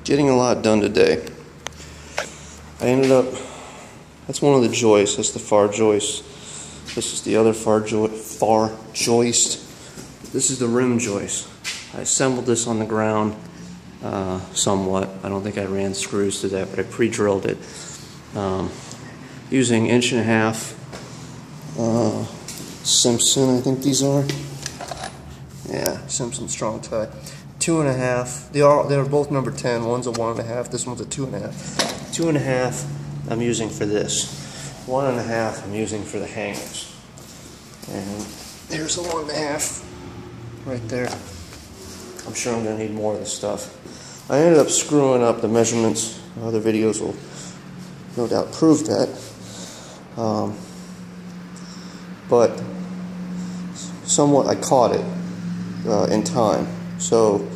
getting a lot done today. I ended up, that's one of the joists, that's the far joist. This is the other far joist. This is the rim joist. I assembled this on the ground somewhat. I don't think I ran screws to that, but I pre-drilled it using 1.5 Simpson, I think these are. Yeah, Simpson strong tie. 2.5. They're both number 10. One's a 1.5. This one's a 2.5. 2.5 I'm using for this. 1.5 I'm using for the hangers. And there's a 1.5 right there. I'm sure I'm going to need more of this stuff. I ended up screwing up the measurements. Other videos will no doubt prove that. But somewhat I caught it in time. So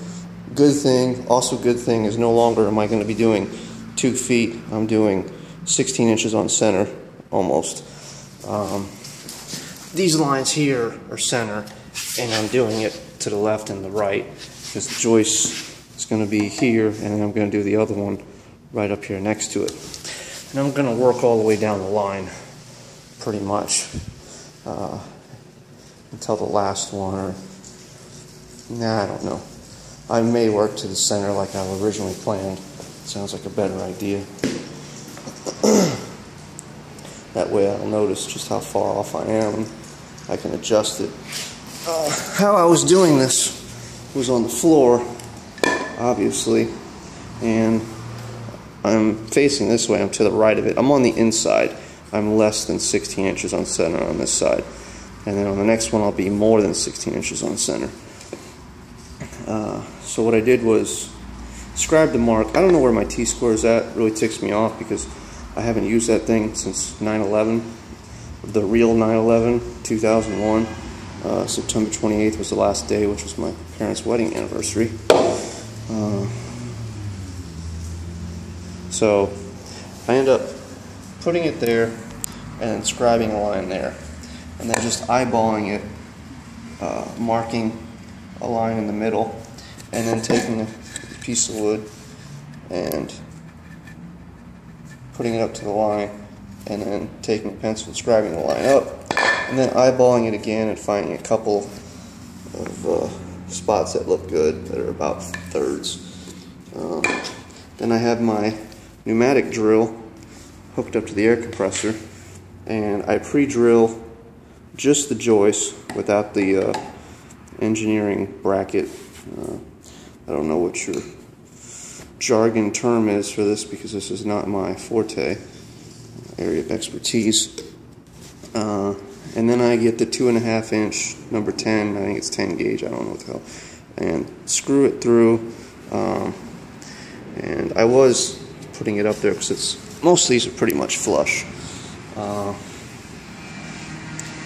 good thing, also good thing is no longer am I going to be doing 2 feet. I'm doing 16 inches on center almost. These lines here are center, and I'm doing it to the left and the right because the joist is going to be here, and then I'm going to do the other one right up here next to it. And I'm going to work all the way down the line pretty much until the last one, or nah, I don't know. I may work to the center like I originally planned. Sounds like a better idea. That way I'll notice just how far off I am and I can adjust it. How I was doing this was on the floor, obviously, and I'm facing this way. I'm to the right of it. I'm on the inside. I'm less than 16 inches on center on this side. And then on the next one I'll be more than 16 inches on center. So what I did was scribe the mark. I don't know where my T-square is at. It really ticks me off because I haven't used that thing since 9/11. The real 9/11, 2001. September 28th was the last day, which was my parents' wedding anniversary. So I end up putting it there and then scribing a line there. And then just eyeballing it, marking a line in the middle, and then taking a piece of wood and putting it up to the line, and then taking a pencil and scribing the line up, and then eyeballing it again and finding a couple of spots that look good, that are about thirds. Then I have my pneumatic drill hooked up to the air compressor, and I pre-drill just the joist without the engineering bracket. I don't know what your jargon term is for this because this is not my forte area of expertise. And then I get the 2.5 inch number 10, I think it's 10 gauge, I don't know what the hell, and screw it through. And I was putting it up there because most of these are pretty much flush.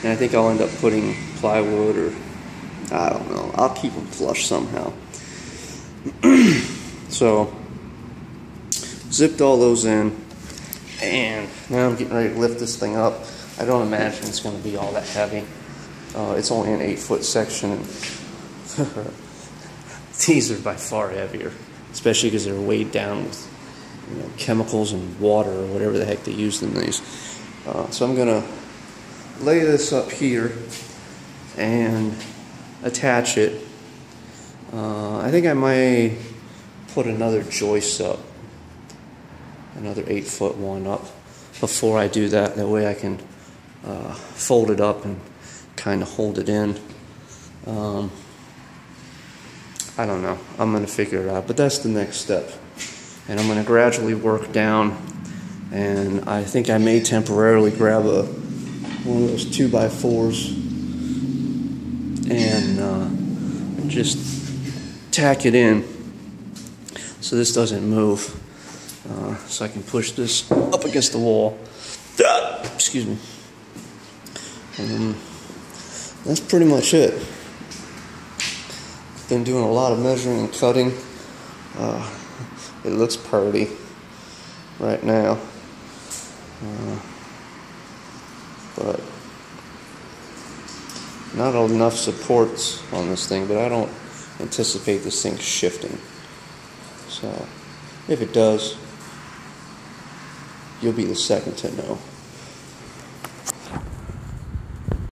And I think I'll end up putting plywood, or I don't know, I'll keep them flush somehow. So zipped all those in, and now I'm getting ready to lift this thing up. I don't imagine it's going to be all that heavy. It's only an 8-foot section. These are by far heavier, especially because they're weighed down with chemicals and water or whatever the heck they used in these. So I'm going to lay this up here and attach it. I think I might put another joist up, another 8-foot one up before I do that. That way I can fold it up and kind of hold it in. I don't know. I'm going to figure it out, but that's the next step. And I'm going to gradually work down, and I think I may temporarily grab one of those 2x4s and just tack it in so this doesn't move, so I can push this up against the wall. Excuse me. And that's pretty much it. Been doing a lot of measuring and cutting. It looks pretty right now, but not enough supports on this thing, but I don't anticipate this thing shifting. So If it does, you'll be the second to know.